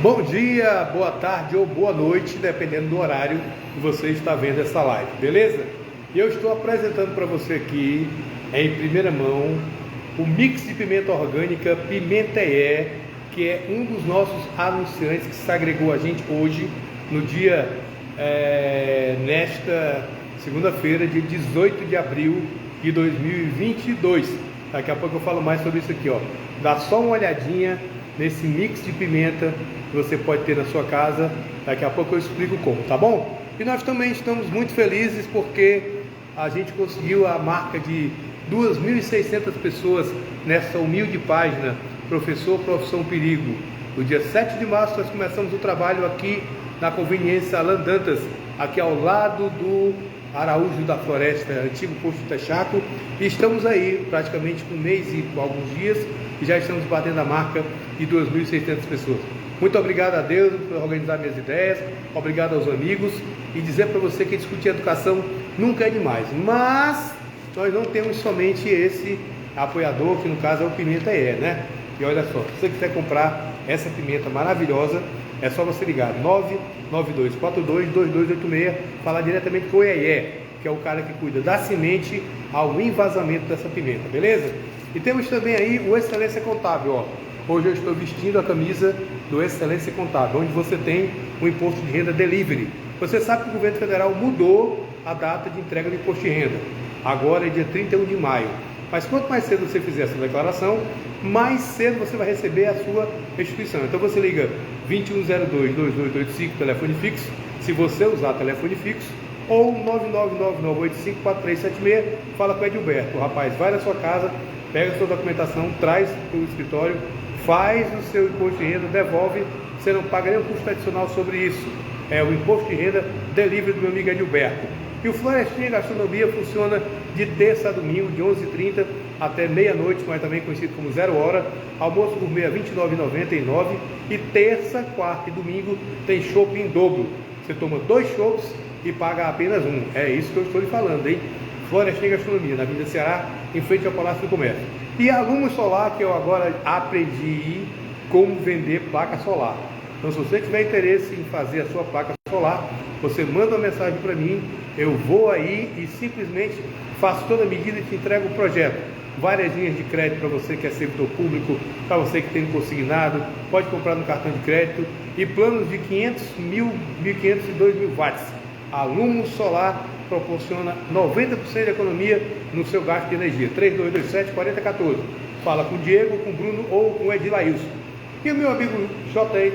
Bom dia, boa tarde ou boa noite, dependendo do horário que você está vendo essa live, beleza? E eu estou apresentando para você aqui, em primeira mão, o mix de pimenta orgânica Pimenteé, que é um dos nossos anunciantes que se agregou a gente hoje, no dia, nesta segunda-feira, dia 18 de abril de 2022. Daqui a pouco eu falo mais sobre isso aqui, ó. Dá só uma olhadinha nesse mix de pimenta que você pode ter na sua casa. Daqui a pouco eu explico como, tá bom? E nós também estamos muito felizes porque a gente conseguiu a marca de 2.600 pessoas nessa humilde página Professor Profissão Perigo. No dia 7 de março nós começamos o trabalho aqui na conveniência Alan Dantas, aqui ao lado do Araújo da Floresta, antigo posto Texaco, e estamos aí praticamente com um mês e alguns dias e já estamos batendo a marca de 2.600 pessoas. Muito obrigado a Deus por organizar minhas ideias, obrigado aos amigos, e dizer para você que discutir educação nunca é demais, mas nós não temos somente esse apoiador, que no caso é o Pimenteé, né? E olha só, se você quiser comprar essa pimenta maravilhosa, é só você ligar 992422286, falar diretamente com o Iê, que é o cara que cuida da semente ao envasamento dessa pimenta, beleza? E temos também aí o Excelência Contábil, ó. Hoje eu estou vestindo a camisa do Excelência Contábil, onde você tem o imposto de renda delivery. Você sabe que o governo federal mudou a data de entrega do imposto de renda. Agora é dia 31 de maio. Mas quanto mais cedo você fizer essa declaração, mais cedo você vai receber a sua restituição. Então você liga 2102-2885, telefone fixo, se você usar telefone fixo, ou 999-985-4376, fala com o Edilberto. O rapaz vai na sua casa, pega a sua documentação, traz para o escritório, faz o seu imposto de renda, devolve, você não paga nenhum custo adicional sobre isso. É o imposto de renda delivery do meu amigo Edilberto. E o Florestinha Gastronomia funciona de terça a domingo, de 11h30 até meia-noite, mas também conhecido como 0 hora. Almoço gourmet a R$ 29,99. E terça, quarta e domingo tem chopp em dobro. Você toma 2 chopps e paga apenas um. É isso que eu estou lhe falando, hein? Florestinha Gastronomia, na Avenida Ceará, em frente ao Palácio do Comércio. E a Lumo Solar, que eu agora aprendi como vender placa solar. Então, se você tiver interesse em fazer a sua placa solar, você manda uma mensagem para mim, eu vou aí e simplesmente faço toda a medida e te entrego o projeto. Várias linhas de crédito para você que é servidor público, para você que tem consignado, pode comprar no cartão de crédito, e planos de 500, 1.000, 1.500 e 2.000 watts. A Lumo Solar proporciona 90% de economia no seu gasto de energia. 3227-4014. Fala com o Diego, com o Bruno ou com o Edilailson. E o meu amigo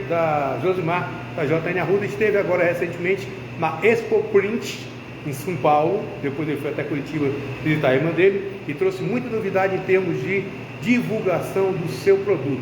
da Josimar, da JN Arruda, esteve agora recentemente na Expo Print, em São Paulo. Depois ele foi até Curitiba visitar a irmã dele e trouxe muita novidade em termos de divulgação do seu produto.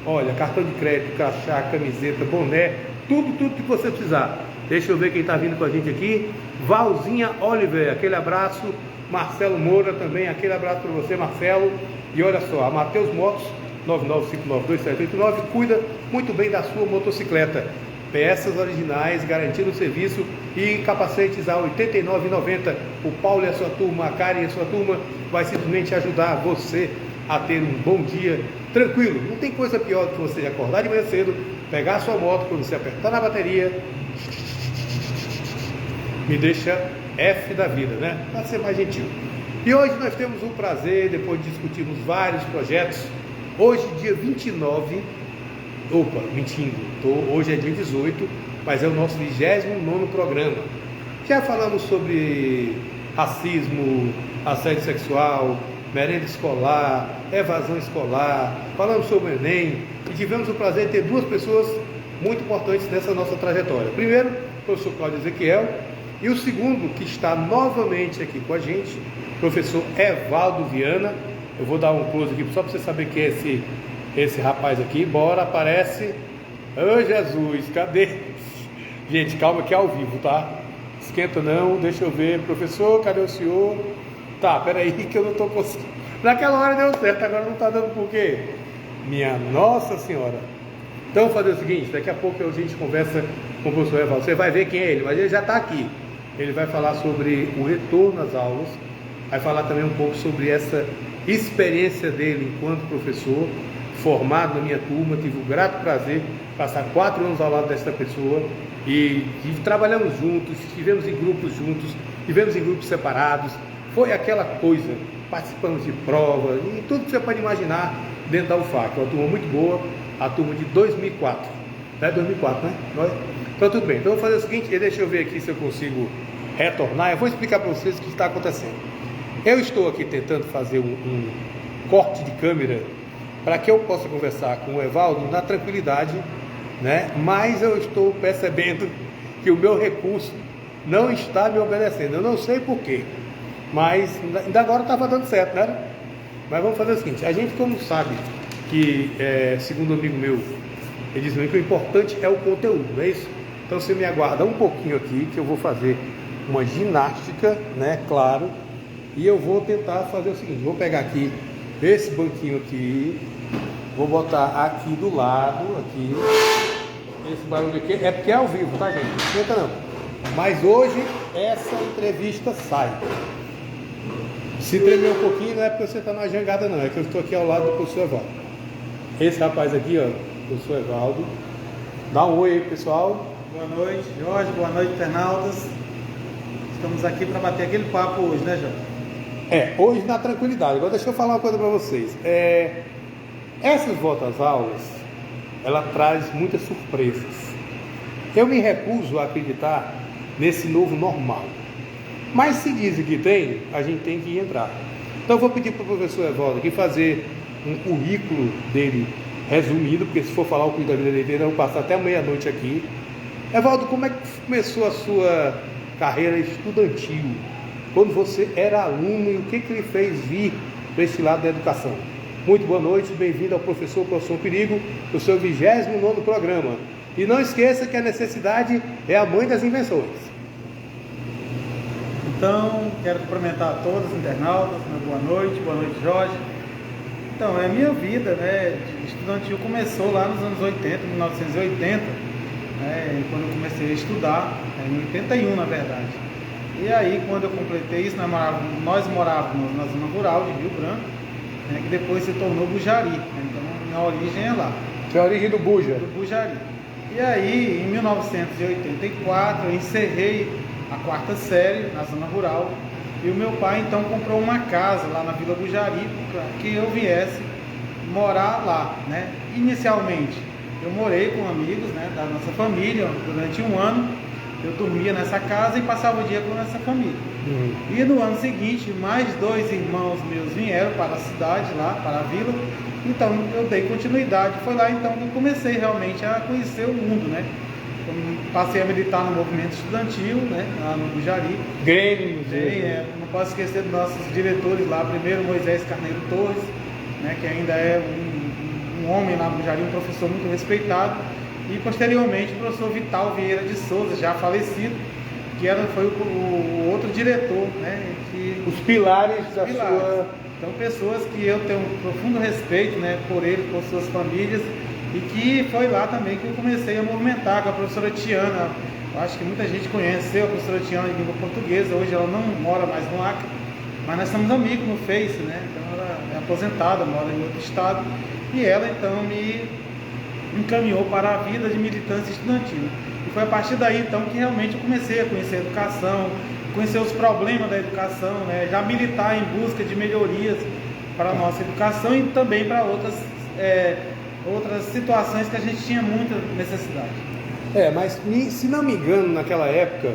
Olha, cartão de crédito, crachá, camiseta, boné, tudo que você precisar. Deixa eu ver quem está vindo com a gente aqui. Valzinha Oliver, aquele abraço. Marcelo Moura também, aquele abraço para você, Marcelo. E olha só, a Matheus Motos, 99592789, cuida muito bem da sua motocicleta. Peças originais, garantindo o serviço e capacetes a R$ 89,90. O Paulo e a sua turma, a Karen e a sua turma vai simplesmente ajudar você a ter um bom dia tranquilo. Não tem coisa pior do que você acordar de manhã cedo, pegar a sua moto, quando você apertar na bateria, me deixa F da vida, né? Para ser mais gentil. E hoje nós temos o prazer, depois de discutirmos vários projetos, hoje dia 29, hoje é dia 18, mas é o nosso 29º programa. Já falamos sobre racismo, assédio sexual, merenda escolar, evasão escolar, falamos sobre o Enem e tivemos o prazer de ter 2 pessoas muito importantes nessa nossa trajetória. Primeiro, o professor Cláudio Ezequiel, e o segundo, que está novamente aqui com a gente, o professor Evaldo Viana. Eu vou dar um close aqui só para você saber quem é esse rapaz aqui. Bora, aparece. Ô Jesus, cadê? Gente, calma que é ao vivo, tá? Esquenta não, deixa eu ver. Professor, cadê o senhor? Tá, peraí que eu não estou conseguindo. Naquela hora deu certo, agora não está dando por quê? Minha Nossa Senhora. Então vamos fazer o seguinte, daqui a pouco a gente conversa com o professor Evaldo. Você vai ver quem é ele, mas ele já está aqui. Ele vai falar sobre o retorno às aulas, vai falar também um pouco sobre essa experiência dele enquanto professor, formado na minha turma. Tive o grato prazer passar 4 anos ao lado dessa pessoa e trabalhamos juntos, estivemos em grupos juntos, estivemos em grupos separados, foi aquela coisa, participamos de provas e tudo que você pode imaginar dentro da UFAC. Uma turma muito boa, a turma de 2004, né? 2004, né? Então tudo bem, então eu vou fazer o seguinte, deixa eu ver aqui se eu consigo retornar, eu vou explicar para vocês o que está acontecendo. Eu estou aqui tentando fazer um corte de câmera para que eu possa conversar com o Evaldo na tranquilidade, né? Mas eu estou percebendo que o meu recurso não está me obedecendo, eu não sei porquê, mas ainda agora estava dando certo, né? Mas vamos fazer o seguinte, a gente como sabe que, segundo um amigo meu, ele diz que o importante é o conteúdo, não é isso? Então você me aguarda um pouquinho aqui, que eu vou fazer uma ginástica, né, claro, e eu vou tentar fazer o seguinte, vou pegar aqui esse banquinho aqui, vou botar aqui do lado, aqui, esse barulho aqui, é porque é ao vivo, tá gente? Não esquenta não. Mas hoje essa entrevista sai. Se tremer um pouquinho não é porque você está na jangada não, é que eu estou aqui ao lado do professor Evaldo. Esse rapaz aqui, ó, o professor Evaldo. Dá um oi aí, pessoal. Boa noite, Jorge. Boa noite, internautas. Estamos aqui para bater aquele papo hoje, né, Jorge? Hoje na tranquilidade. Agora deixa eu falar uma coisa para vocês. Essas voltas às aulas, ela traz muitas surpresas. Eu me recuso a acreditar nesse novo normal. Mas se dizem que tem, a gente tem que entrar. Então eu vou pedir para o professor Evaldo aqui fazer um currículo dele resumido, porque se for falar o currículo da vida dele, eu vou passar até meia-noite aqui. Evaldo, como é que começou a sua carreira estudantil? Quando você era aluno e o que lhe fez vir para esse lado da educação? Muito boa noite, bem-vindo ao Professor Perigo, o seu 29º programa. E não esqueça que a necessidade é a mãe das invenções. Então, quero cumprimentar a todos os internautas, boa noite Jorge. Então, a minha vida, né, estudantil começou lá nos anos 80, 1980, né, quando eu comecei a estudar, em 81 na verdade. E aí, quando eu completei isso, nós morávamos na zona rural de Rio Branco, né, que depois se tornou Bujari, né, então minha origem é lá. Que é a origem do Buja? Do Bujari. E aí, em 1984, eu encerrei a 4ª série na zona rural, e o meu pai então comprou uma casa lá na Vila Bujari para que eu viesse morar lá, né? Inicialmente eu morei com amigos, né, da nossa família durante um ano, eu dormia nessa casa e passava o dia com essa família. E no ano seguinte mais 2 irmãos meus vieram para a cidade lá, para a vila, então eu dei continuidade, foi lá então que eu comecei realmente a conhecer o mundo, né? Passei a militar no movimento estudantil, né, lá no Bujari. Grêmio. Não posso esquecer dos nossos diretores lá, primeiro Moisés Carneiro Torres, né, que ainda é um homem lá no Bujari, um professor muito respeitado, e posteriormente o professor Vital Vieira de Souza, já falecido, que foi o outro diretor, né, os pilares da sua... Então, pessoas que eu tenho um profundo respeito, né, por ele, por suas famílias, e que foi lá também que eu comecei a movimentar com a professora Tiana. Eu acho que muita gente conhece a professora Tiana de língua portuguesa, hoje ela não mora mais no Acre, mas nós somos amigos no Face, né? Então ela é aposentada, mora em outro estado, e ela então me encaminhou para a vida de militância estudantil. E foi a partir daí então que realmente eu comecei a conhecer a educação, conhecer os problemas da educação, né? Já militar em busca de melhorias para a nossa educação e também para outras situações que a gente tinha muita necessidade. Mas se não me engano, naquela época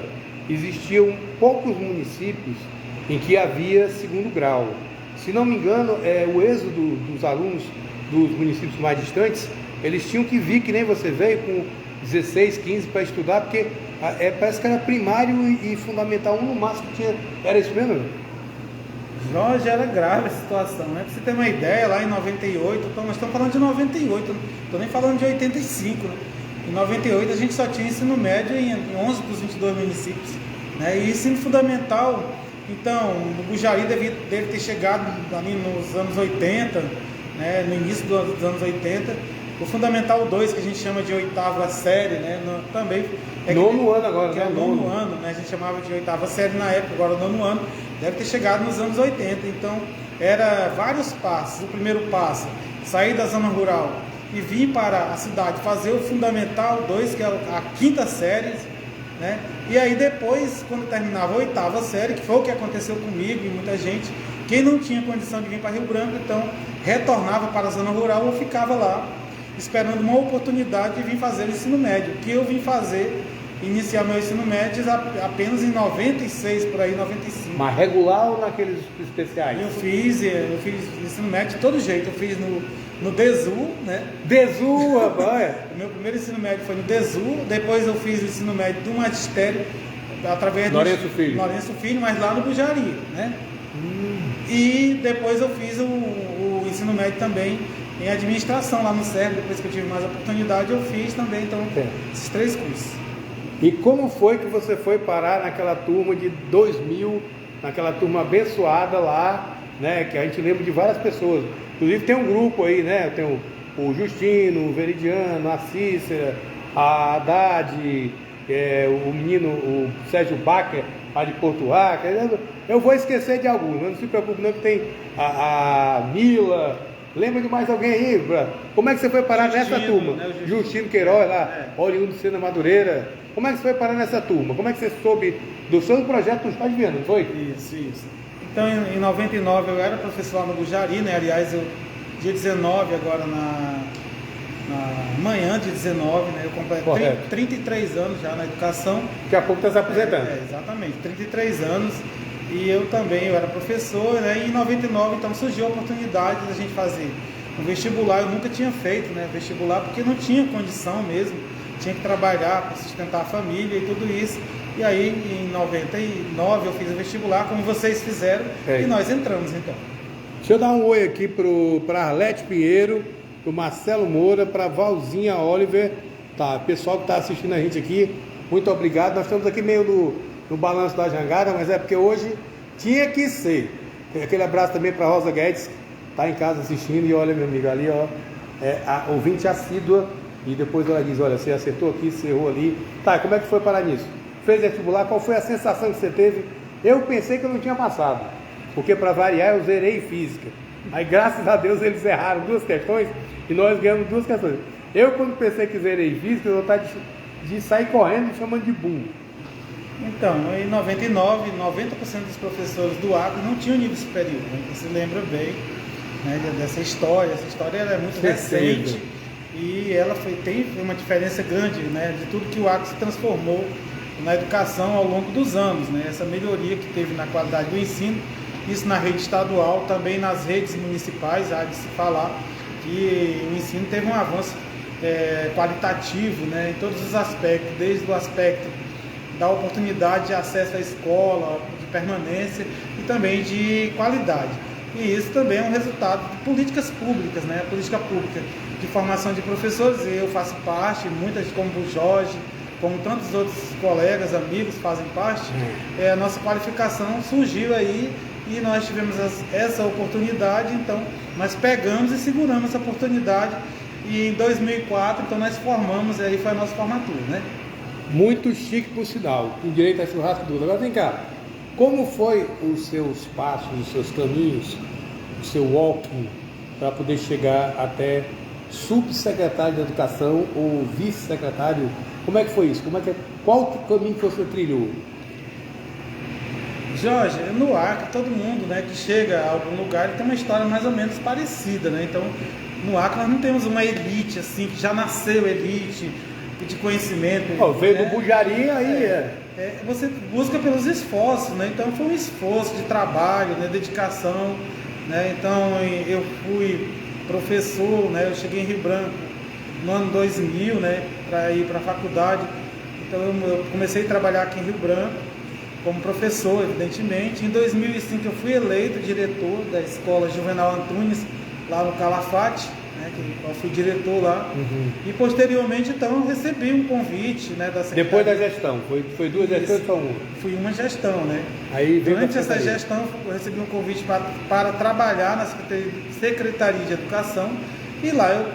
existiam poucos municípios em que havia segundo grau. Se não me engano, o êxodo dos alunos dos municípios mais distantes, eles tinham que vir, que nem você veio, com 16, 15 para estudar, porque parece que era primário e fundamental 1 no máximo tinha. Era isso mesmo? Jorge, era grave a situação, né? Pra você ter uma ideia, lá em 98, então nós estamos falando de 98, não estou nem falando de 85, né? Em 98 a gente só tinha ensino médio em 11 dos 22 municípios, né? E ensino fundamental, então, o Bujari deve ter chegado ali nos anos 80, né? No início dos anos 80, o Fundamental 2, que a gente chama de 8ª série, né? Também... Nono ano agora, né? Nono ano, né? A gente chamava de 8ª série na época, agora nono ano. Deve ter chegado nos anos 80, então era vários passos. O primeiro passo, sair da zona rural e vim para a cidade fazer o Fundamental 2, que é a quinta série, né? E aí depois, quando terminava a oitava série, que foi o que aconteceu comigo e muita gente, quem não tinha condição de vir para Rio Branco, então retornava para a zona rural ou ficava lá, esperando uma oportunidade de vir fazer o ensino médio, que eu vim fazer, iniciar meu ensino médio apenas em 96, por aí, 95. Mas regular ou naqueles especiais? Eu fiz ensino médio de todo jeito, eu fiz no DESU, né? DESU, rapaz! O meu primeiro ensino médio foi no DESU, depois eu fiz o ensino médio do magistério, através do Lourenço Filho, mas lá no Bujari, né? E depois eu fiz o ensino médio também em administração lá no CERN, depois que eu tive mais oportunidade, eu fiz também, então, esses 3 cursos. E como foi que você foi parar naquela turma de 2000, naquela turma abençoada lá, né? Que a gente lembra de várias pessoas. Inclusive tem um grupo aí, né? Tem o Justino, o Veridiano, a Cícera, a Haddad, o menino, o Sérgio Bacher, lá de Portuaca. Eu vou esquecer de alguns, mas não se preocupe não, que tem a Mila. Lembra de mais alguém aí? Como é que você foi parar nessa turma? Né, Justino Queiroz lá, oriundo do Sena Madureira. Como é que você foi parar nessa turma? Como é que você soube do seu projeto do Jorge Viana, não foi? Isso. Então, em 99 eu era professor lá no Bujari, né? Aliás, dia 19, agora na manhã de 19, né? Eu completei 33 anos já na educação. Daqui a pouco está se aposentando. Exatamente, 33 anos. E eu era professor, né? E em 99, então, surgiu a oportunidade da gente fazer um vestibular. Eu nunca tinha feito, né? Vestibular, porque não tinha condição mesmo. Tinha que trabalhar para sustentar a família e tudo isso. E aí, em 99, eu fiz o vestibular, como vocês fizeram, e nós entramos, então. Deixa eu dar um oi aqui para Arlete Pinheiro, para o Marcelo Moura, para Valzinha Oliver, tá? Pessoal que está assistindo a gente aqui, muito obrigado. Nós estamos aqui meio no balanço da jangada, mas é porque hoje tinha que ser. Tem aquele abraço também para Rosa Guedes, que está em casa assistindo, e olha, meu amigo, ali, ó, a ouvinte assídua, e depois ela diz, olha, você acertou aqui, você errou ali. Tá, como é que foi parar nisso? Fez vestibular, qual foi a sensação que você teve? Eu pensei que eu não tinha passado, porque para variar eu zerei física. Aí graças a Deus eles erraram 2 questões e nós ganhamos 2 questões. Eu quando pensei que zerei física, eu vontade de sair correndo e chamando de burro. Então, em 99, 90% dos professores do Acre não tinham nível superior, né? Você lembra bem, né, dessa história. Essa história é muito recente e ela tem uma diferença grande, né, de tudo que o Acre se transformou na educação ao longo dos anos, né? Essa melhoria que teve na qualidade do ensino, isso na rede estadual, também nas redes municipais, há de se falar que o ensino teve um avanço qualitativo, né, em todos os aspectos, desde o aspecto da oportunidade de acesso à escola, de permanência e também de qualidade. E isso também é um resultado de políticas públicas, né? A política pública de formação de professores, eu faço parte, muitas como o Jorge, como tantos outros colegas, amigos fazem parte, a nossa qualificação surgiu aí e nós tivemos essa oportunidade, então nós pegamos e seguramos essa oportunidade e em 2004, então nós formamos, aí foi a nossa formatura, né? Muito chique por sinal, com direito a churrasco duro. Agora vem cá, como foi os seus passos, os seus caminhos, o seu walking para poder chegar até subsecretário de Educação ou vice-secretário? Como é que foi isso? Qual caminho que você trilhou? Jorge, no Acre, todo mundo, né, que chega a algum lugar tem uma história mais ou menos parecida, né? Então, no Acre nós não temos uma elite assim, que já nasceu elite, de conhecimento. Veio do Bujari, aí você busca pelos esforços, né? Então foi um esforço de trabalho, né? Dedicação, né? Então eu fui professor, né? Eu cheguei em Rio Branco no ano 2000, né? Para ir para a faculdade. Então eu comecei a trabalhar aqui em Rio Branco como professor, evidentemente. Em 2005 eu fui eleito diretor da escola Juvenal Antunes, lá no Calafate, né, que eu fui diretor lá. E posteriormente então eu recebi um convite, né, da secretaria. Depois da gestão, foi 2 gestões ou só uma? Fui uma gestão, né? Aí durante essa gestão eu recebi um convite para trabalhar na Secretaria de Educação e lá eu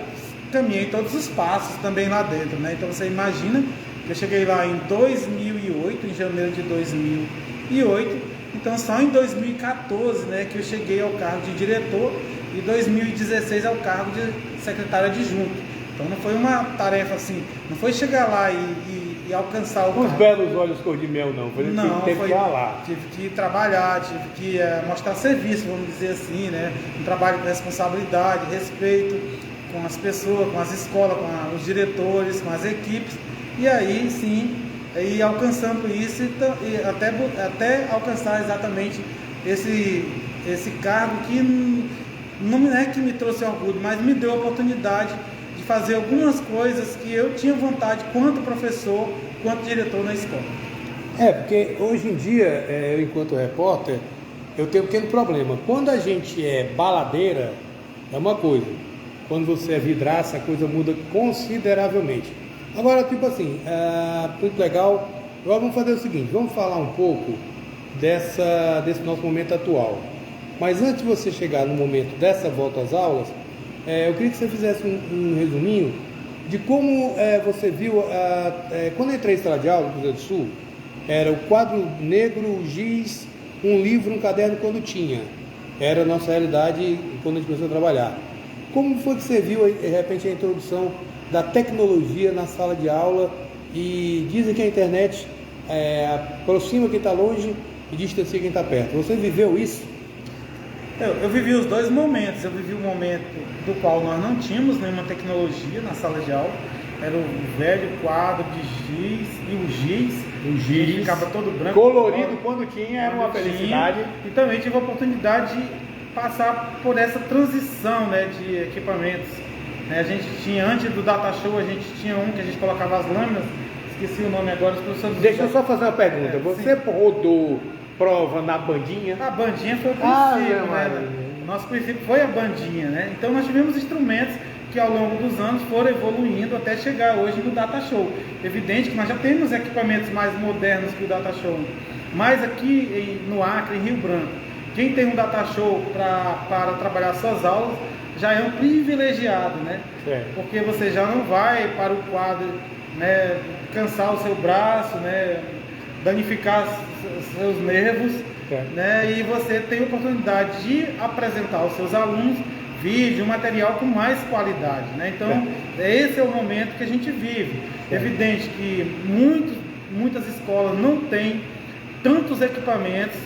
caminhei todos os passos também lá dentro, né? Então você imagina, eu cheguei lá em 2008, em janeiro de 2008, então só em 2014, né, que eu cheguei ao cargo de diretor e 2016 ao cargo de secretário adjunto. Então não foi uma tarefa assim, não foi chegar lá e alcançar o Os belos olhos cor de mel, não. Teve que ir lá. Tive que trabalhar, tive que mostrar serviço, vamos dizer assim, né? Um trabalho com responsabilidade, respeito com as pessoas, com as escolas, com os diretores, com as equipes. E aí sim, ir alcançando isso e até alcançar exatamente esse cargo que não é que me trouxe orgulho, mas me deu a oportunidade de fazer algumas coisas que eu tinha vontade, quanto professor, quanto diretor na escola. Porque hoje em dia, eu enquanto repórter, eu tenho um pequeno problema. Quando a gente é baladeira, é uma coisa. Quando você é vidraça, a coisa muda consideravelmente. Agora, tipo assim, muito legal. Agora vamos fazer o seguinte, vamos falar um pouco desse nosso momento atual. Mas antes de você chegar no momento dessa volta às aulas, eu queria que você fizesse um resuminho de como você viu, quando eu entrei em sala de aula no Cruzeiro do Sul, era o quadro negro, o giz, um livro, um caderno quando tinha. Era a nossa realidade quando a gente começou a trabalhar. Como foi que você viu, de repente, a introdução da tecnologia na sala de aula? E dizem que a internet aproxima quem está longe e distancia quem está perto. Você viveu isso? Eu vivi os dois momentos. Eu vivi o momento do qual nós não tínhamos nenhuma tecnologia na sala de aula. Era o velho quadro de giz e o giz ficava todo branco. Colorido quando tinha, era uma felicidade. E também tive a oportunidade de passar por essa transição, né, de equipamentos. A gente tinha, antes do Data Show, a gente tinha um que a gente colocava as lâminas, esqueci o nome agora, os professores... Deixa eu só fazer uma pergunta. Você rodou prova na bandinha? A bandinha foi o princípio, né? Nosso princípio foi a bandinha, né? Então nós tivemos instrumentos que ao longo dos anos foram evoluindo até chegar hoje no Data Show. Evidente que nós já temos equipamentos mais modernos que o Data Show, mas aqui no Acre, em Rio Branco, quem tem um Data Show para trabalhar suas aulas já é um privilegiado, né? Porque você já não vai para o quadro, né, cansar o seu braço, né, danificar seus nervos, né, e você tem a oportunidade de apresentar aos seus alunos vídeo, material com mais qualidade, né? Então, esse é o momento que a gente vive. É evidente que muitas escolas não têm tantos equipamentos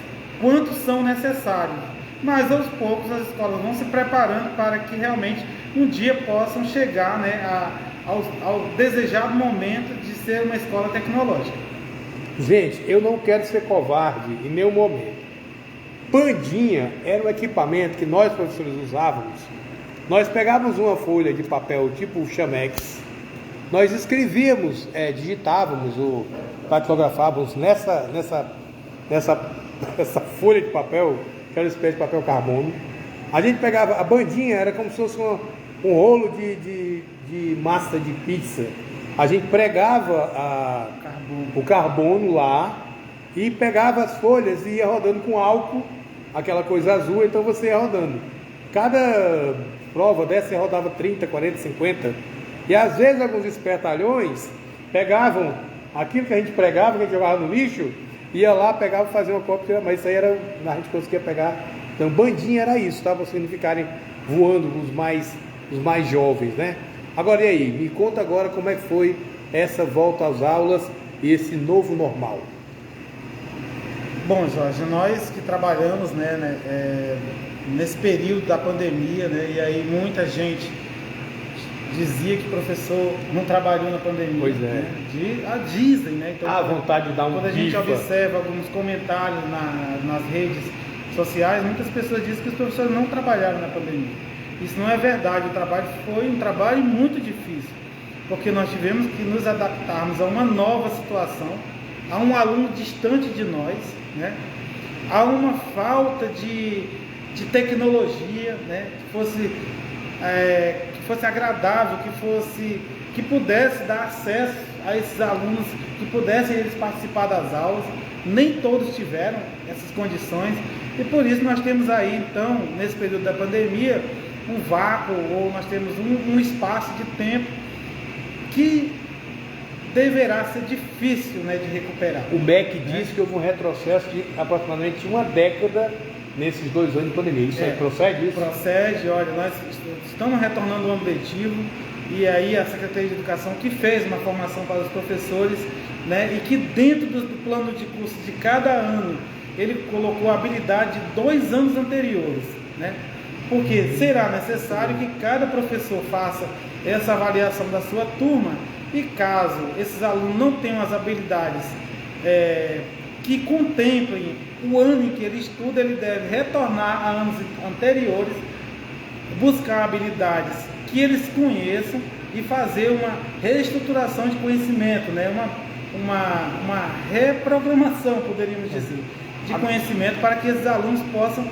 quantos são necessários, mas aos poucos as escolas vão se preparando para que realmente um dia possam chegar, né, ao desejado momento de ser uma escola tecnológica. Gente, eu não quero ser covarde em nenhum momento. Bandinha era um equipamento que nós professores usávamos. Nós pegávamos uma folha de papel tipo Chamex, nós escrevíamos, digitávamos ou datilografávamos nessa folha de papel, que era uma espécie de papel carbono. A gente pegava, a bandinha era como se fosse um rolo de massa de pizza. A gente pregava o carbono lá e pegava as folhas e ia rodando com álcool, aquela coisa azul, então você ia rodando. Cada prova dessa você rodava 30, 40, 50. E às vezes alguns espertalhões pegavam aquilo que a gente pregava, que a gente jogava no lixo, ia lá, pegava e fazia uma cópia, mas isso aí a gente conseguia pegar. Então bandinha era isso, tá? Para vocês não ficarem voando os mais jovens, né? Agora e aí, me conta agora como é que foi essa volta às aulas e esse novo normal. Bom, Jorge, nós que trabalhamos, nesse período da pandemia, né, e aí muita gente dizia que o professor não trabalhou na pandemia. Pois é. Né? Dizem, né? Então, a vontade de dar um quando a gente observa alguns comentários nas redes sociais, muitas pessoas dizem que os professores não trabalharam na pandemia. Isso não é verdade. O trabalho foi um trabalho muito difícil, porque nós tivemos que nos adaptarmos a uma nova situação, a um aluno distante de nós, né? A uma falta de tecnologia, né? Que fosse agradável, que pudesse dar acesso a esses alunos, que pudessem eles participar das aulas. Nem todos tiveram essas condições, e por isso nós temos aí, então, nesse período da pandemia, um vácuo, ou nós temos um espaço de tempo que deverá ser difícil, né, de recuperar. O MEC diz que houve um retrocesso de aproximadamente uma década nesses 2 anos de pandemia. Isso aí procede? Isso? Procede. Olha, nós estamos retornando ao objetivo e aí a Secretaria de Educação que fez uma formação para os professores, né, e que dentro do plano de curso de cada ano, ele colocou a habilidade de 2 anos anteriores, né? Porque será necessário que cada professor faça essa avaliação da sua turma e caso esses alunos não tenham as habilidades que contemplem o ano em que ele estuda, ele deve retornar a anos anteriores, buscar habilidades que eles conheçam e fazer uma reestruturação de conhecimento, né? uma reprogramação, poderíamos dizer, de conhecimento para que esses alunos possam,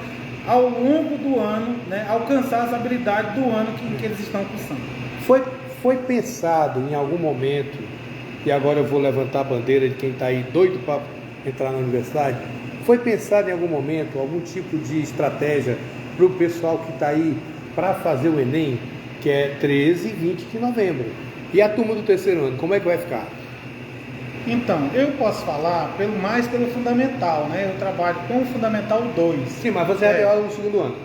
ao longo do ano, né, alcançar as habilidades do ano que eles estão cursando. Foi pensado em algum momento, e agora eu vou levantar a bandeira de quem está aí doido para entrar na universidade, foi pensado em algum momento algum tipo de estratégia para o pessoal que está aí para fazer o Enem, que é 13 e 20 de novembro? E a turma do terceiro ano, como é que vai ficar? Então, eu posso falar mais pelo fundamental, né? Eu trabalho com o fundamental 2. Sim, mas você deu aula no segundo ano.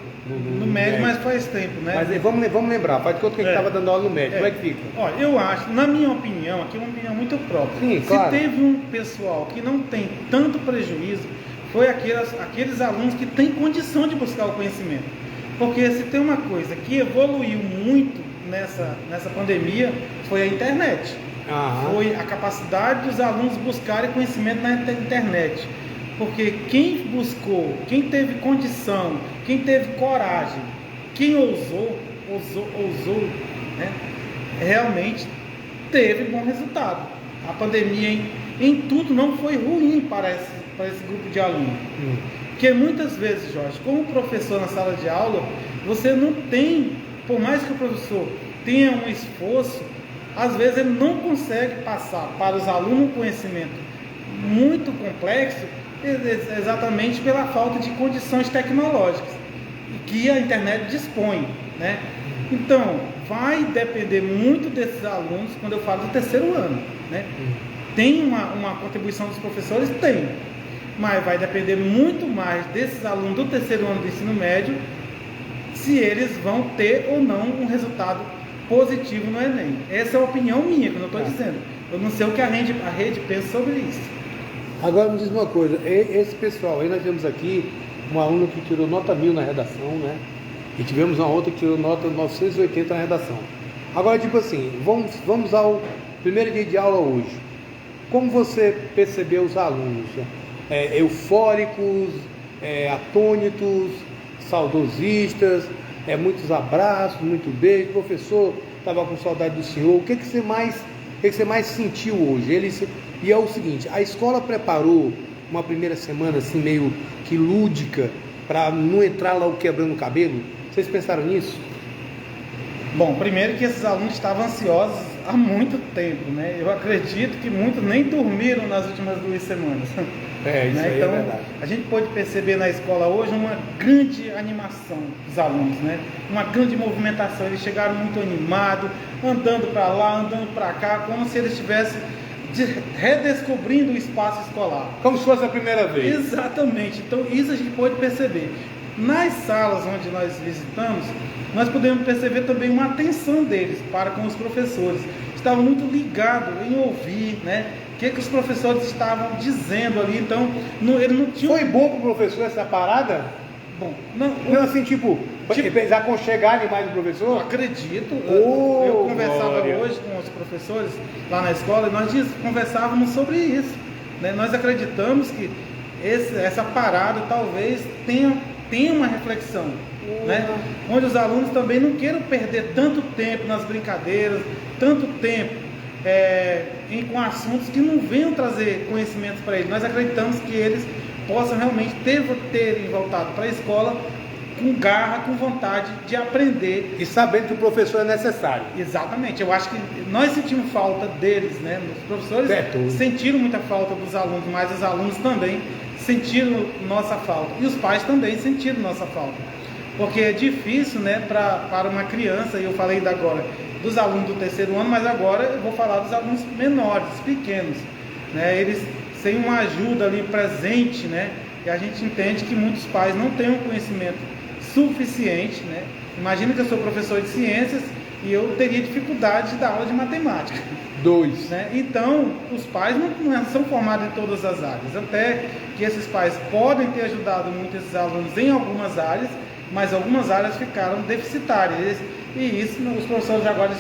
No médio, mas faz tempo, né? Mas vamos lembrar, faz de conta que a gente estava dando aula no médio, como é que fica? Olha, eu acho, na minha opinião, aqui é uma opinião muito própria. Sim, claro. Se teve um pessoal que não tem tanto prejuízo, foi aqueles alunos que têm condição de buscar o conhecimento. Porque se tem uma coisa que evoluiu muito nessa pandemia, foi a internet. Foi a capacidade dos alunos buscarem conhecimento na internet. Porque quem buscou, quem teve condição, quem teve coragem, quem ousou, né, realmente teve bom resultado. A pandemia em tudo não foi ruim para esse grupo de alunos. Porque muitas vezes, Jorge, como professor na sala de aula, você não tem, por mais que o professor tenha um esforço, às vezes ele não consegue passar para os alunos um conhecimento muito complexo, exatamente pela falta de condições tecnológicas que a internet dispõe, né? Então, vai depender muito desses alunos, quando eu falo do terceiro ano, né? Tem uma contribuição dos professores? Tem, mas vai depender muito mais desses alunos do terceiro ano do ensino médio, se eles vão ter ou não um resultado positivo no Enem. Essa é a opinião minha, que eu não estou dizendo. Eu não sei o que a rede pensa sobre isso. Agora me diz uma coisa, esse pessoal aí, nós temos aqui um aluno que tirou nota 1000 na redação, né? E tivemos uma outra que tirou nota 980 na redação. Agora, tipo assim, vamos ao primeiro dia de aula hoje. Como você percebeu os alunos? Eufóricos, atônitos, saudosistas, muitos abraços, muito beijo. Professor, estava com saudade do senhor. O que você mais sentiu hoje? E é o seguinte, a escola preparou uma primeira semana assim meio que lúdica para não entrar lá o quebrando o cabelo? Vocês pensaram nisso? Bom, primeiro que esses alunos estavam ansiosos há muito tempo, né? Eu acredito que muitos nem dormiram nas últimas 2 semanas. Isso né? aí Então, é verdade. a gente pode perceber na escola hoje uma grande animação dos alunos, né? Uma grande movimentação. Eles chegaram muito animados, andando para lá, andando para cá, como se eles estivessem redescobrindo o espaço escolar. Como se fosse a primeira vez. Exatamente. Então, isso a gente pode perceber. Nas salas onde nós visitamos, nós podemos perceber também uma atenção deles para com os professores. Estavam muito ligados em ouvir, né? O que os professores estavam dizendo ali. Então, ele não tinha... Foi bom para o professor essa parada? Bom, não assim, tipo eles aconchegarem mais o professor? Eu acredito. Eu conversava hoje com os professores lá na escola e nós conversávamos sobre isso, né? Nós acreditamos que essa parada talvez tenha uma reflexão, né? Onde os alunos também não queiram perder tanto tempo nas brincadeiras, tanto tempo com assuntos que não venham trazer conhecimentos para eles. Nós acreditamos que eles possam realmente terem voltado para a escola com garra, com vontade de aprender. E sabendo que o professor é necessário. Exatamente. Eu acho que nós sentimos falta deles, né? Os professores sentiram muita falta dos alunos, mas os alunos também sentiram nossa falta. E os pais também sentiram nossa falta. Porque é difícil, né, para uma criança, e eu falei ainda agora dos alunos do terceiro ano, mas agora eu vou falar dos alunos menores, pequenos, né? Eles têm uma ajuda ali presente, né? E a gente entende que muitos pais não têm um conhecimento suficiente, né? Imagina que eu sou professor de ciências e eu teria dificuldade de dar aula de matemática. 2. Né? Então, os pais não são formados em todas as áreas, até que esses pais podem ter ajudado muito esses alunos em algumas áreas, mas algumas áreas ficaram deficitárias, e isso os professores agora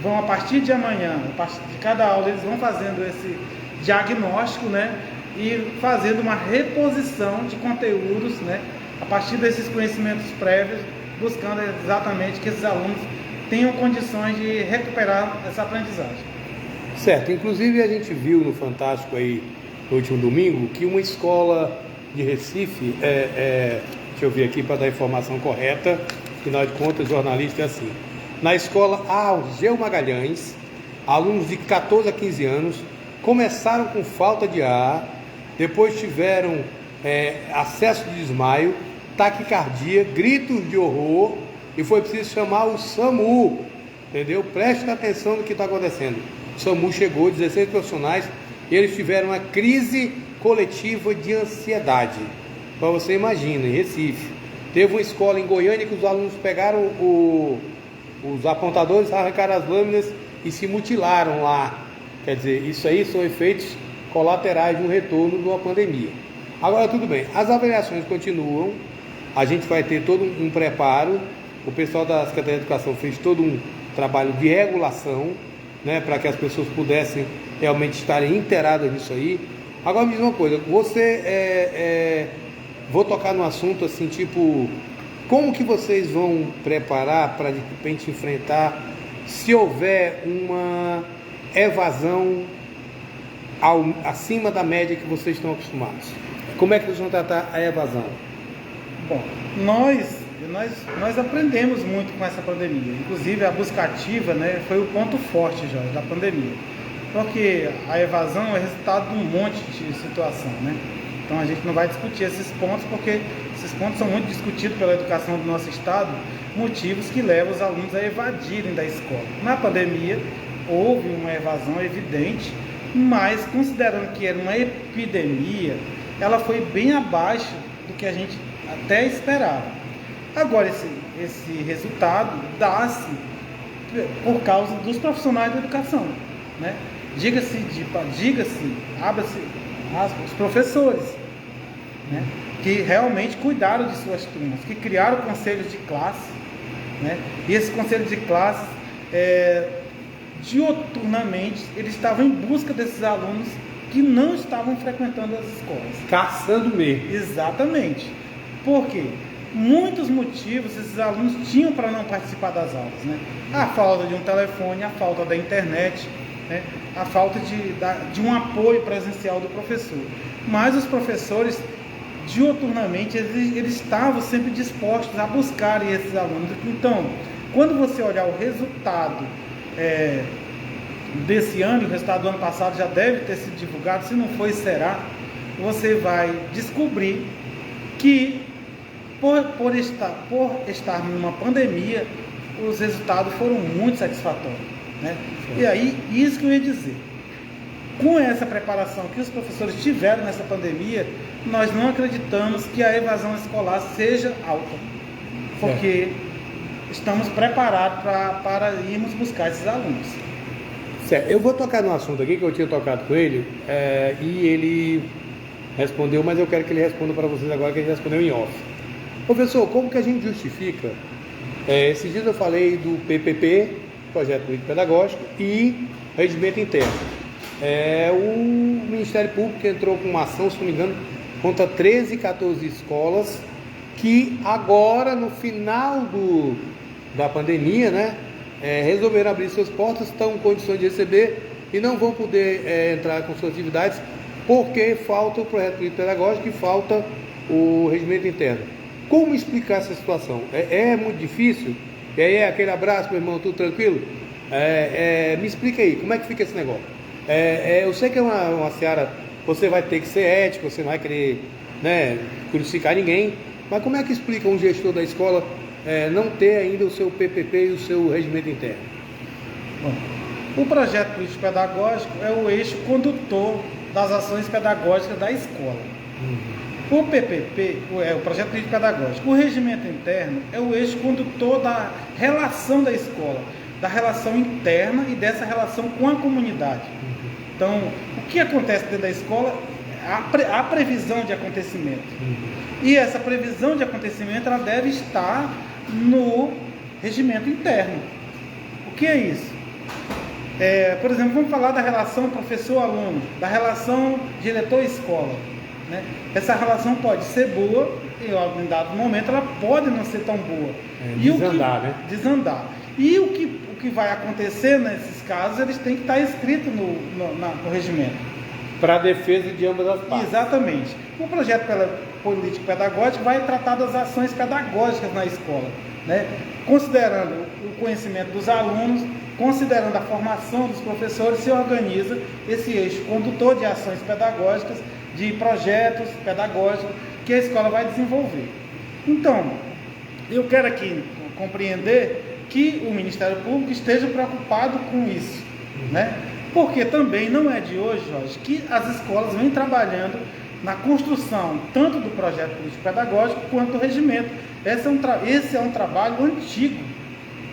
vão a partir de amanhã, a partir de cada aula, eles vão fazendo esse diagnóstico, né? E fazendo uma reposição de conteúdos, né? A partir desses conhecimentos prévios, buscando exatamente que esses alunos tenham condições de recuperar essa aprendizagem. Certo, inclusive a gente viu no Fantástico aí no último domingo que uma escola de Recife, deixa eu ver aqui para dar a informação correta, afinal de contas jornalista é assim, na escola Algeu Magalhães, alunos de 14 a 15 anos começaram com falta de ar, depois tiveram acesso de desmaio, taquicardia, gritos de horror, e foi preciso chamar o SAMU, entendeu? Preste atenção no que está acontecendo. O SAMU chegou, 16 profissionais, e eles tiveram uma crise coletiva de ansiedade. Para você imagina, em Recife. Teve uma escola em Goiânia que os alunos pegaram os apontadores, arrancaram as lâminas e se mutilaram lá. Quer dizer, isso aí são efeitos colaterais de um retorno de uma pandemia. Agora, tudo bem, as avaliações continuam, a gente vai ter todo um preparo. O pessoal da Secretaria de Educação fez todo um trabalho de regulação, né, para que as pessoas pudessem realmente estarem inteiradas nisso aí. Agora me diz uma coisa, vou tocar no assunto assim, tipo, como que vocês vão preparar para de repente enfrentar se houver uma evasão acima da média que vocês estão acostumados? Como é que vocês vão tratar a evasão? Bom, nós aprendemos muito com essa pandemia. Inclusive a busca ativa, né, foi o ponto forte, Jorge, da pandemia. Porque a evasão é resultado de um monte de situação, né? Então a gente não vai discutir esses pontos, porque esses pontos são muito discutidos pela educação do nosso estado, motivos que levam os alunos a evadirem da escola. Na pandemia houve uma evasão evidente, mas considerando que era uma epidemia, ela foi bem abaixo do que a gente até esperava. Agora, esse resultado dá-se por causa dos profissionais da educação, né? Diga-se, abra-se os professores, né? Que realmente cuidaram de suas turmas, que criaram conselhos de classe, né? E esses conselhos de classe, dioturnamente, eles estavam em busca desses alunos que não estavam frequentando as escolas. Caçando mesmo. Exatamente. Por quê? Muitos motivos esses alunos tinham para não participar das aulas, né? A falta de um telefone, a falta da internet, né? A falta de um apoio presencial do professor. Mas os professores, dioturnamente, eles estavam sempre dispostos a buscarem esses alunos. Então, quando você olhar o resultado desse ano, o resultado do ano passado já deve ter sido divulgado, se não foi, será, você vai descobrir que por estar numa pandemia, os resultados foram muito satisfatórios, né? E aí, isso que eu ia dizer, com essa preparação que os professores tiveram nessa pandemia, nós não acreditamos que a evasão escolar seja alta, porque estamos preparados para irmos buscar esses alunos. Certo, eu vou tocar no assunto aqui que eu tinha tocado com ele, e ele respondeu, mas eu quero que ele responda para vocês agora, que ele respondeu em off. Professor, como que a gente justifica? Esses dias eu falei do PPP, Projeto Político Pedagógico, e Regimento Interno. O Ministério Público entrou com uma ação, se não me engano, contra 13, 14 escolas, que agora, no final da pandemia, né, resolveram abrir suas portas, estão em condições de receber e não vão poder entrar com suas atividades, porque falta o Projeto Político Pedagógico e falta o Regimento Interno. Como explicar essa situação? É muito difícil? E aí aquele abraço, meu irmão, tudo tranquilo? Me explica aí, como é que fica esse negócio? Eu sei que é uma seara, você vai ter que ser ético, você não vai querer, né, crucificar ninguém, mas como é que explica um gestor da escola não ter ainda o seu PPP e o seu regimento interno? Bom, o projeto político pedagógico é o eixo condutor das ações pedagógicas da escola. O PPP é o projeto político pedagógico. O regimento interno é o eixo condutor da relação da escola, da relação interna e dessa relação com a comunidade. Então, o que acontece dentro da escola, a previsão de acontecimento. E essa previsão de acontecimento, ela deve estar no regimento interno. O que é isso? Por exemplo, vamos falar da relação professor-aluno, da relação diretor-escola. Né? Essa relação pode ser boa e em dado momento ela pode não ser tão boa. Desandar. E o que vai acontecer nesses casos, eles têm que estar escritos no regimento. Para a defesa de ambas as partes. Exatamente. O projeto político pedagógico vai tratar das ações pedagógicas na escola, né? Considerando o conhecimento dos alunos, considerando a formação dos professores, se organiza esse eixo condutor de ações pedagógicas, de projetos pedagógicos que a escola vai desenvolver. Então, eu quero aqui compreender que o Ministério Público esteja preocupado com isso, né? Porque também não é de hoje, Jorge, que as escolas vêm trabalhando na construção tanto do projeto político-pedagógico quanto do regimento. Esse é um trabalho antigo,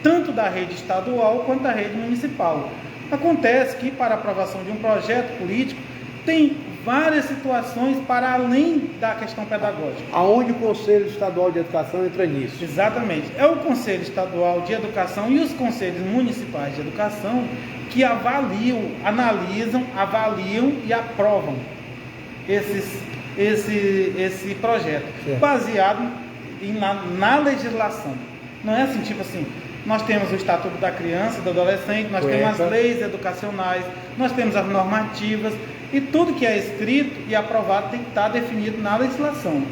tanto da rede estadual quanto da rede municipal. Acontece que para a aprovação de um projeto político tem várias situações para além da questão pedagógica. Aonde o Conselho Estadual de Educação entra nisso? Exatamente. É o Conselho Estadual de Educação e os Conselhos Municipais de Educação que analisam, avaliam e aprovam esse projeto, certo, baseado na legislação. Não é assim, tipo assim, nós temos o Estatuto da Criança e do Adolescente, nós temos as leis educacionais, nós temos as normativas, e tudo que é escrito e aprovado tem que estar definido na legislação.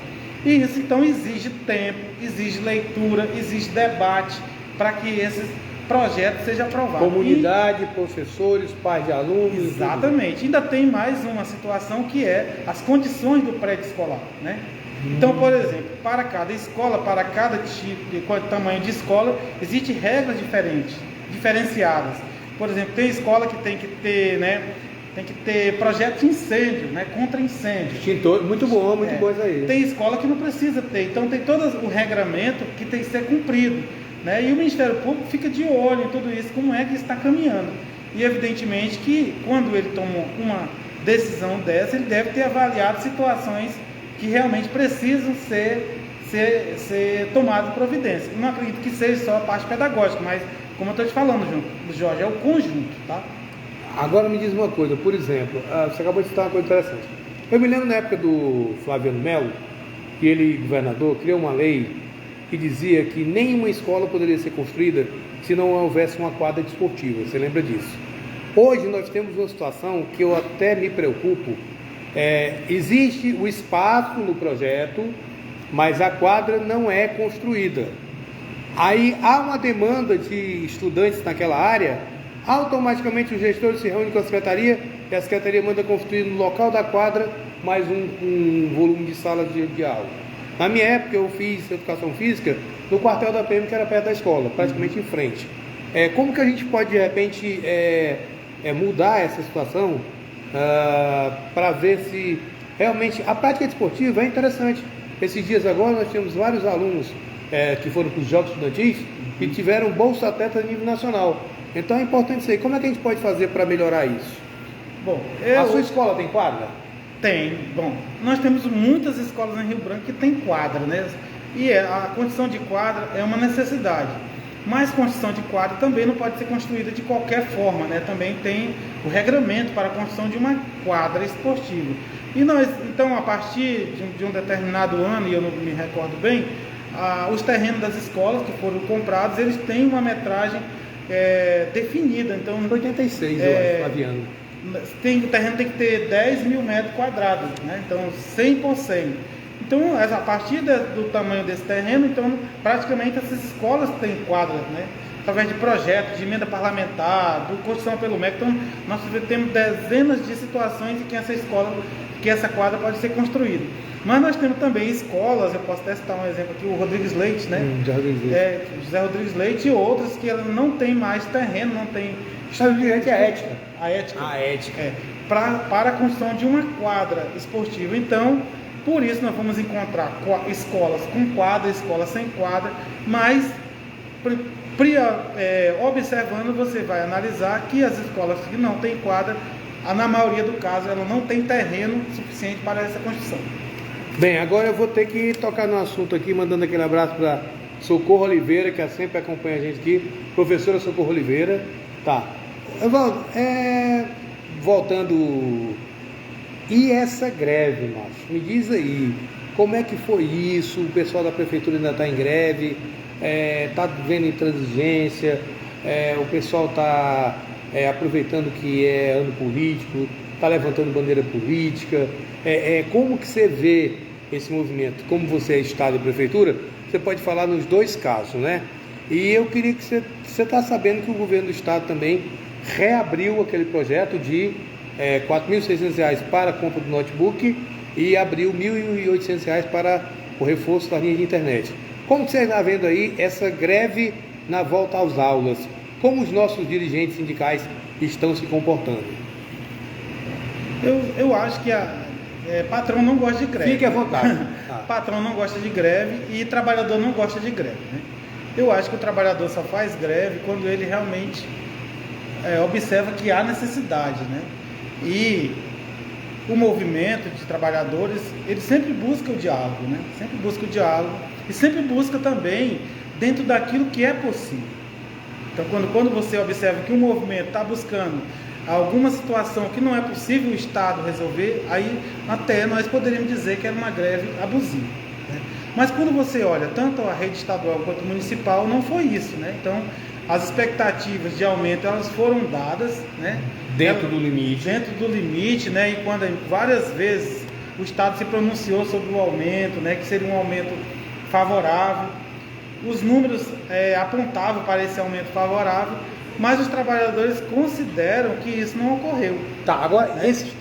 E isso, então, exige tempo, exige leitura, exige debate, para que esses projetos sejam aprovados. Comunidade, professores, pais de alunos. Exatamente. Ainda tem mais uma situação que é as condições do pré-escolar, né? Então, por exemplo, para cada escola, para cada tipo, tamanho de escola, existem regras diferenciadas. Por exemplo, tem escola que tem que ter, né, tem que ter projeto de incêndio, né, contra incêndio. Extintor, muito bom isso aí. Tem escola que não precisa ter, então tem todo o regramento que tem que ser cumprido, né? E o Ministério Público fica de olho em tudo isso, como é que está caminhando. E evidentemente que quando ele toma uma decisão dessa, ele deve ter avaliado situações que realmente precisam ser tomadas providências. Eu não acredito que seja só a parte pedagógica, mas como eu estou te falando, Jorge, é o conjunto, tá? Agora me diz uma coisa, por exemplo, você acabou de citar uma coisa interessante. Eu me lembro na época do Flaviano Melo, que ele, governador, criou uma lei que dizia que nenhuma escola poderia ser construída se não houvesse uma quadra desportiva. Você lembra disso? Hoje nós temos uma situação que eu até me preocupo. Existe o espaço no projeto, mas a quadra não é construída. Aí há uma demanda de estudantes naquela área, automaticamente os gestores se reúnem com a secretaria e a secretaria manda construir no local da quadra mais um volume de salas de aula. Na minha época eu fiz educação física no quartel da PM, que era perto da escola, praticamente em frente. Como que a gente pode de repente mudar essa situação para ver se realmente a prática desportiva é interessante? Esses dias agora nós temos vários alunos que foram para os Jogos Estudantis e tiveram bolsa atleta a nível nacional. Então é importante saber como é que a gente pode fazer para melhorar isso. Bom, a sua escola tem quadra? Tem. Bom, nós temos muitas escolas em Rio Branco que tem quadra, né? E a construção de quadra é uma necessidade. Mas construção de quadra também não pode ser construída de qualquer forma, né? Também tem o regramento para a construção de uma quadra esportiva. E nós, então, a partir de um determinado ano, e eu não me recordo bem, os terrenos das escolas que foram comprados, eles têm uma metragem definida. Então, 86, eu acho, Flaviano. O terreno tem que ter 10 mil metros quadrados, né? Então 100 por 100. Então, a partir do tamanho desse terreno, então praticamente essas escolas têm quadras, né? Através de projetos, de emenda parlamentar, do construção pelo MEC. Então, nós temos dezenas de situações em que essa quadra pode ser construída. Mas nós temos também escolas, eu posso até citar um exemplo aqui, o Rodrigues Leite, né? José Rodrigues Leite e outras que ela não tem mais terreno, não tem... A ética. Para a construção de uma quadra esportiva. Então, Por isso nós vamos encontrar escolas com quadra, escolas sem quadra, mas observando, você vai analisar que as escolas que não têm quadra, na maioria do caso, ela não tem terreno suficiente para essa construção. Bem, agora eu vou ter que tocar no assunto aqui, mandando aquele abraço para Socorro Oliveira, que sempre acompanha a gente aqui, professora Socorro Oliveira. Tá, Evaldo, voltando, e essa greve, Márcio? Me diz aí, como é que foi isso? O pessoal da prefeitura ainda está em greve, está vendo intransigência, o pessoal está aproveitando que é ano político, está levantando bandeira política. Como que você vê esse movimento? Como você é Estado e Prefeitura, você pode falar nos dois casos, né? E eu queria que você está sabendo que o governo do Estado também reabriu aquele projeto de R$ 4.600 para a compra do notebook e abriu R$ 1.800 para o reforço da linha de internet. Como você está vendo aí essa greve na volta às aulas? Como os nossos dirigentes sindicais estão se comportando? Eu acho que patrão não gosta de greve. Fique à vontade. Patrão não gosta de greve e trabalhador não gosta de greve, né? Eu acho que o trabalhador só faz greve quando ele realmente observa que há necessidade, né? E o movimento de trabalhadores, ele sempre busca o diálogo, né? Sempre busca o diálogo e sempre busca também dentro daquilo que é possível. Então, quando você observa que o movimento está buscando alguma situação que não é possível o Estado resolver, aí até nós poderíamos dizer que era uma greve abusiva, né? Mas quando você olha tanto a rede estadual quanto municipal, não foi isso, né? Então, as expectativas de aumento, elas foram dadas, né? Dentro do limite. Dentro do limite, né? E quando várias vezes o Estado se pronunciou sobre o aumento, né? Que seria um aumento favorável. Os números apontavam para esse aumento favorável, mas os trabalhadores consideram que isso não ocorreu. Tá, agora,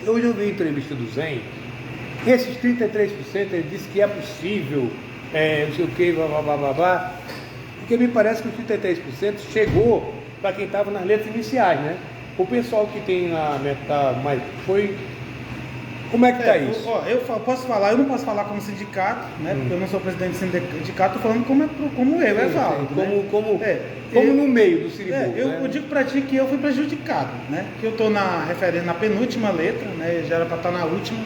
hoje eu vi a entrevista do Zen, esses 33%, ele disse que é possível, não sei o que, blá, porque me parece que os 33% chegou para quem estava nas letras iniciais, né? O pessoal que tem na meta mais foi... Como é que está isso? Eu posso falar, eu não posso falar como sindicato, né? Porque eu não sou presidente do sindicato, estou falando como eu, Evaldo. Como no meio do Siribu, eu digo para ti que eu fui prejudicado, né? Que eu estou na penúltima letra, né? Já era para estar na última.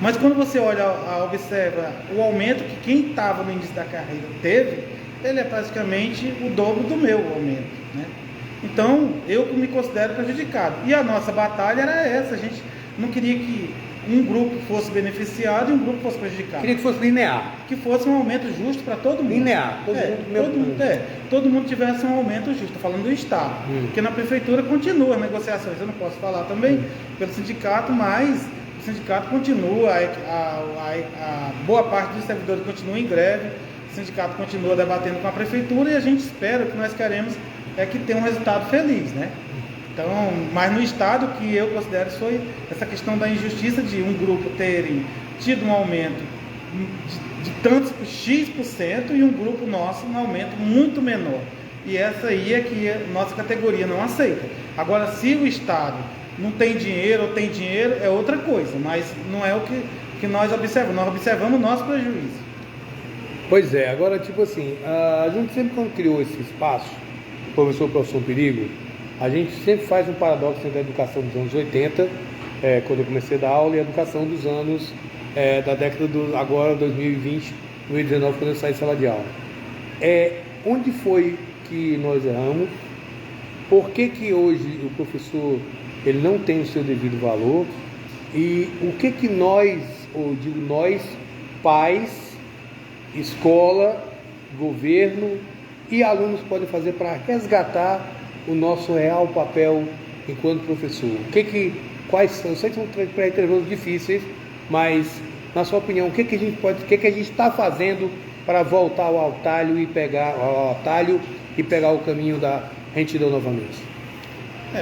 Mas quando você olha, observa o aumento que quem estava no início da carreira teve, ele é praticamente o dobro do meu aumento, né? Então, eu me considero prejudicado. E a nossa batalha era essa, a gente não queria que um grupo fosse beneficiado e um grupo fosse prejudicado. Queria que fosse linear. Que fosse um aumento justo para todo mundo. Linear. Todo mundo tivesse um aumento justo. Estou falando do Estado. Porque na Prefeitura continua as negociações. Eu não posso falar também pelo sindicato, mas o sindicato continua, a boa parte dos servidores continua em greve, o sindicato continua debatendo com a Prefeitura e a gente espera, o que nós queremos que tenha um resultado feliz, né? Então, mas no Estado, o que eu considero foi essa questão da injustiça de um grupo terem tido um aumento de tantos X% e um grupo nosso um aumento muito menor. E essa aí é que a nossa categoria não aceita. Agora, se o Estado não tem dinheiro ou tem dinheiro, é outra coisa, mas não é o que nós observamos. Nós observamos o nosso prejuízo. Pois é, agora tipo assim, a gente sempre quando criou esse espaço, professor Profissão Perigo, a gente sempre faz um paradoxo entre a educação dos anos 80, quando eu comecei a dar aula, e a educação dos anos da década agora 2020, 2019, quando eu saí de sala de aula. Onde foi que nós erramos? Por que hoje o professor ele não tem o seu devido valor? E o que nós, ou digo nós, pais, escola, governo e alunos podem fazer para resgatar o nosso real papel enquanto professor? Quais são? Eu sei que são pré-intervalos difíceis, mas na sua opinião, o que a gente está fazendo para voltar ao atalho e pegar o caminho da retidão novamente?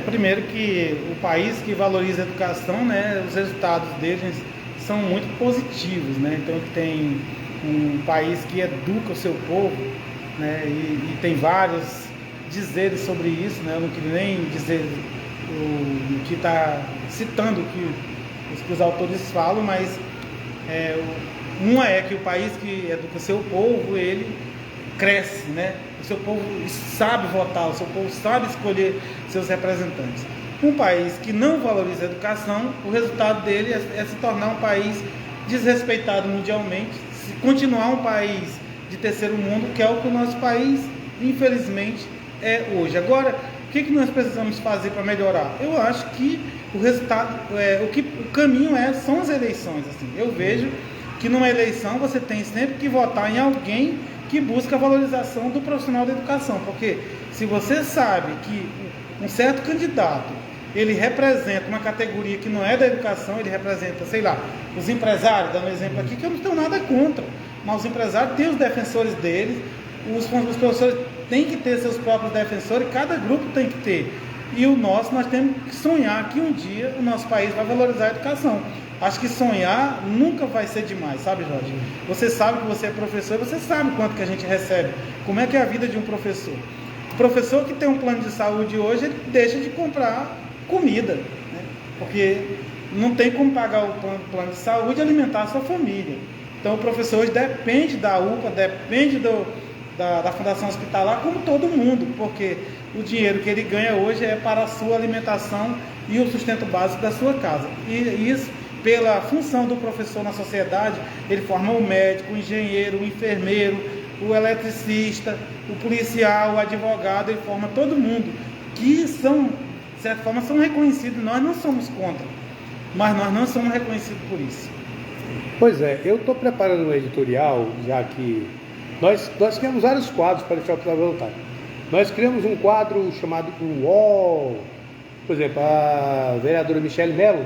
Primeiro que o país que valoriza a educação, né, os resultados deles são muito positivos, né? Então tem um país que educa o seu povo, né, e tem vários dizeres sobre isso, né? Eu não queria nem dizer o que está citando o que os autores falam, mas Uma é que o país que educa o seu povo, ele cresce, né? O seu povo sabe votar, o seu povo sabe escolher seus representantes. Um país que não valoriza a educação, o resultado dele é se tornar um país desrespeitado mundialmente, se continuar um país de terceiro mundo, que é o que o nosso país, infelizmente, é hoje. Agora, o que nós precisamos fazer para melhorar? Eu acho que o resultado, o caminho são as eleições. Assim. Eu vejo que numa eleição você tem sempre que votar em alguém que busca a valorização do profissional da educação, porque se você sabe que um certo candidato ele representa uma categoria que não é da educação, ele representa, sei lá, os empresários, dando um exemplo aqui, que eu não tenho nada contra, mas os empresários têm os defensores deles, os professores têm que ter seus próprios defensores, cada grupo tem que ter. E o nosso, nós temos que sonhar que um dia o nosso país vai valorizar a educação. Acho que sonhar nunca vai ser demais, sabe, Jorge? Você sabe que você é professor, você sabe quanto que a gente recebe. Como é que é a vida de um professor? O professor que tem um plano de saúde hoje, ele deixa de comprar comida, né? Porque não tem como pagar o plano de saúde e alimentar a sua família. Então o professor hoje depende da UPA, depende da Fundação Hospitalar, como todo mundo, porque o dinheiro que ele ganha hoje é para a sua alimentação e o sustento básico da sua casa. E isso, pela função do professor na sociedade, ele forma o médico, o engenheiro, o enfermeiro, o eletricista, o policial, o advogado, ele forma todo mundo, que são, de certa forma, são reconhecidos. Nós não somos contra, mas nós não somos reconhecidos por isso. Pois é, eu estou preparando um editorial, já que nós criamos vários quadros para deixar o pessoal voltar. Nós criamos um quadro chamado UOL. Por exemplo, a vereadora Michele Mello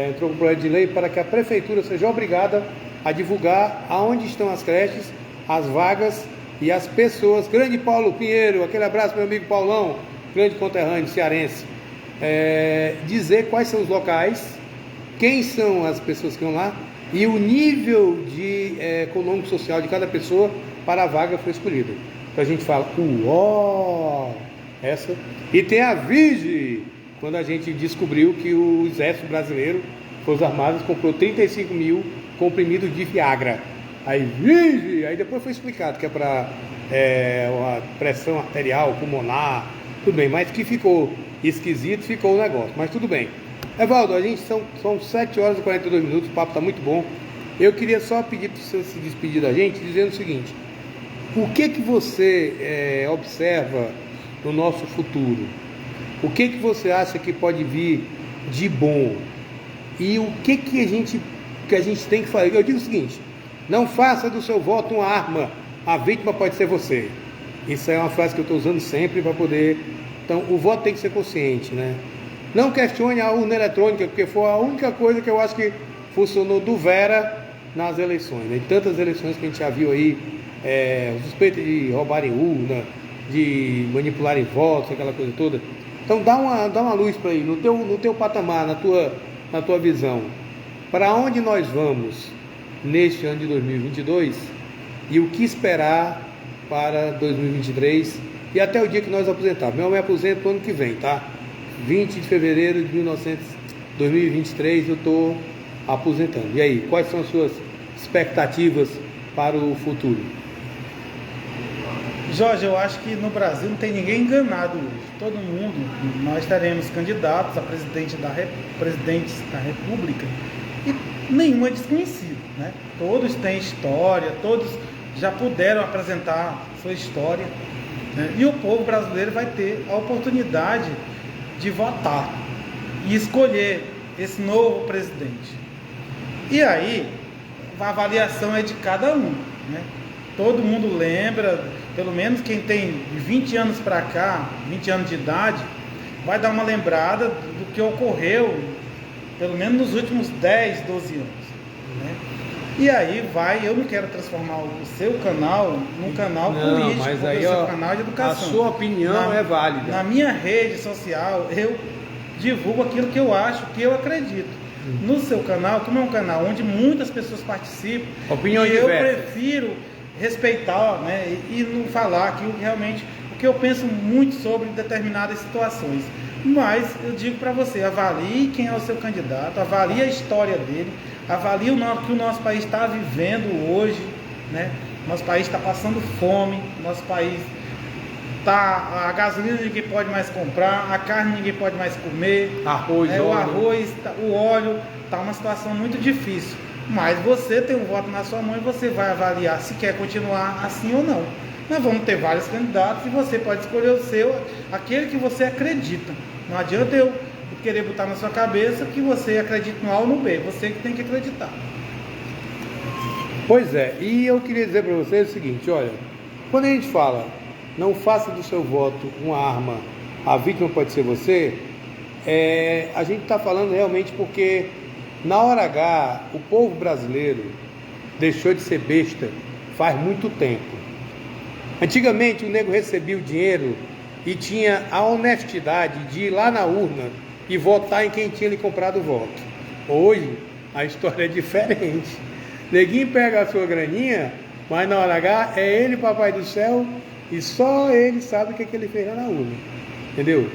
entrou com um projeto de lei para que a prefeitura seja obrigada a divulgar aonde estão as creches, as vagas e as pessoas. Grande Paulo Pinheiro, aquele abraço meu amigo Paulão, grande conterrâneo cearense. Dizer quais são os locais, quem são as pessoas que vão lá e o nível de econômico-social de cada pessoa para a vaga que foi escolhida. Então a gente fala, essa. E tem a Vige, quando a gente descobriu que o exército brasileiro, Forças Armadas, comprou 35 mil comprimidos de Viagra. Aí Vige, aí depois foi explicado que é para a pressão arterial, pulmonar, tudo bem, mas que ficou esquisito, ficou o negócio, mas tudo bem. Evaldo, a gente são 7 horas e 42 minutos, o papo está muito bom. Eu queria só pedir para você se despedir da gente, dizendo o seguinte: o que você observa no nosso futuro? O que você acha que pode vir de bom? E o que a gente tem que fazer? Eu digo o seguinte: não faça do seu voto uma arma, a vítima pode ser você. Isso é uma frase que eu estou usando sempre para poder... Então, o voto tem que ser consciente, né? Não questione a urna eletrônica, porque foi a única coisa que eu acho que funcionou do Vera nas eleições, né? Em tantas eleições que a gente já viu aí, suspeita de roubarem urna, de manipularem votos, aquela coisa toda. Então dá uma luz para aí, no teu patamar, na tua visão. Para onde nós vamos neste ano de 2022 e o que esperar para 2023 e até o dia que nós aposentarmos. Eu me aposento no ano que vem, tá? 20 de fevereiro de 2023 eu estou aposentando. E aí, quais são as suas expectativas para o futuro? Jorge, eu acho que no Brasil não tem ninguém enganado hoje. Todo mundo, nós teremos candidatos a presidentes da República e nenhum é desconhecido, né? Todos têm história, todos já puderam apresentar sua história, né? E o povo brasileiro vai ter a oportunidade de votar e escolher esse novo presidente. E aí, a avaliação é de cada um, né? Todo mundo lembra, pelo menos quem tem 20 anos para cá, 20 anos de idade, vai dar uma lembrada do que ocorreu, pelo menos nos últimos 10, 12 anos, né? E aí eu não quero transformar o seu canal num canal político, mas aí, o seu canal de educação. A sua opinião é válida. Na minha rede social, eu divulgo aquilo que eu acho, que eu acredito. No seu canal, como é um canal onde muitas pessoas participam, opiniões eu diversas. prefiro respeitar, né, e não falar aquilo que realmente, porque eu penso muito sobre determinadas situações. Mas eu digo para você, avalie quem é o seu candidato, avalie a história dele, avalie o que o nosso país está vivendo hoje, né? Nosso país está passando fome, nosso país a gasolina ninguém pode mais comprar, a carne ninguém pode mais comer, o arroz, o óleo, está uma situação muito difícil. Mas você tem um voto na sua mão e você vai avaliar se quer continuar assim ou não. Nós vamos ter vários candidatos e você pode escolher o seu, aquele que você acredita. Não adianta eu querer botar na sua cabeça que você acredita no A ou no B, você que tem que acreditar. Pois é, e eu queria dizer para vocês o seguinte, olha, quando a gente fala, não faça do seu voto uma arma, a vítima pode ser você, a gente está falando realmente porque na hora H, o povo brasileiro deixou de ser besta faz muito tempo. Antigamente o nego recebia o dinheiro e tinha a honestidade de ir lá na urna e votar em quem tinha lhe comprado o voto. Hoje a história é diferente. Neguinho pega a sua graninha, mas na hora H é ele, papai do céu, e só ele sabe o que ele fez lá na urna. Entendeu?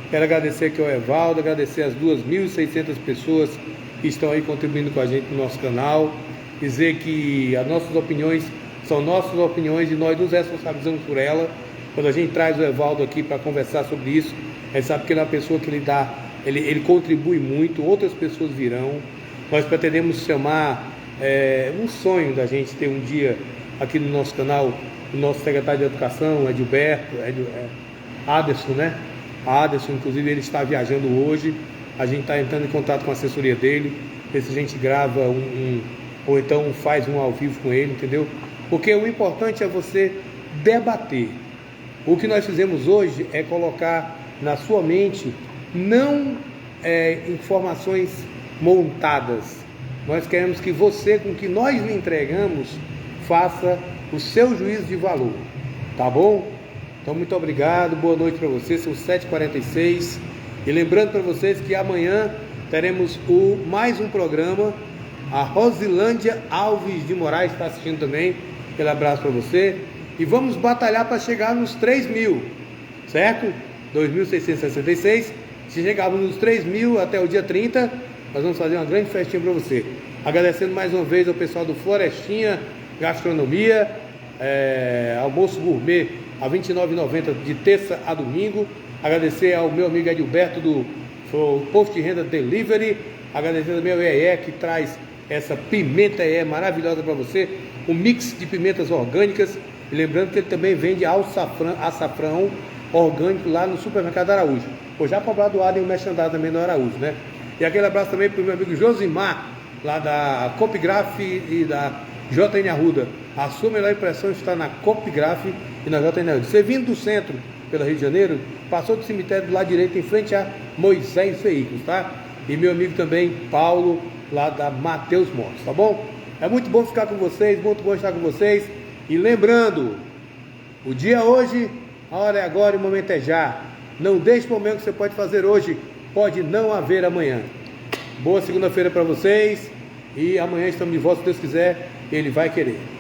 Quero agradecer aqui ao Evaldo, agradecer as 2.600 pessoas que estão aí contribuindo com a gente no nosso canal. Dizer que as nossas opiniões são nossas opiniões e nós nos responsabilizamos por ela. Quando a gente traz o Evaldo aqui para conversar sobre isso, a gente sabe que ele é uma pessoa que ele contribui muito, outras pessoas virão. Nós pretendemos chamar um sonho da gente ter um dia aqui no nosso canal o nosso secretário de Educação, Aderson, né? Aderson, inclusive, ele está viajando hoje. A gente está entrando em contato com a assessoria dele, ver se a gente grava ou então faz um ao vivo com ele, entendeu? Porque o importante é você debater. O que nós fizemos hoje é colocar na sua mente não informações montadas. Nós queremos que você, com o que nós lhe entregamos, faça o seu juízo de valor, tá bom? Então muito obrigado, boa noite para vocês, são 7h46 e lembrando para vocês que amanhã teremos mais um programa. A Rosilândia Alves de Moraes está assistindo também, aquele abraço para você e vamos batalhar para chegar nos 3.000, certo? 2.666. Se chegarmos nos 3.000 até o dia 30, nós vamos fazer uma grande festinha para você. Agradecendo mais uma vez ao pessoal do Florestinha Gastronomia, almoço gourmet a R$ 29,90 de terça a domingo. Agradecer ao meu amigo Edilberto do Posto de Renda Delivery. Agradecer também ao EE que traz essa pimenta maravilhosa para você, um mix de pimentas orgânicas. E lembrando que ele também vende açafrão orgânico lá no supermercado Araújo. Vou já comprar do Adem o merchandising também no Araújo, né? E aquele abraço também para o meu amigo Josimar, lá da Copigraf e da JN Arruda. A sua melhor impressão está na Copigraf e na JN Arruda. Você vindo do centro, pelo Rio de Janeiro, passou do cemitério do lado direito, em frente a Moisés Veículos, tá? E meu amigo também, Paulo, lá da Mateus Motos, tá bom? É muito bom ficar com vocês, muito bom estar com vocês. E lembrando, o dia é hoje, a hora é agora e o momento é já. Não deixe o momento que você pode fazer hoje, pode não haver amanhã. Boa segunda-feira para vocês e amanhã estamos de volta, se Deus quiser, Ele vai querer.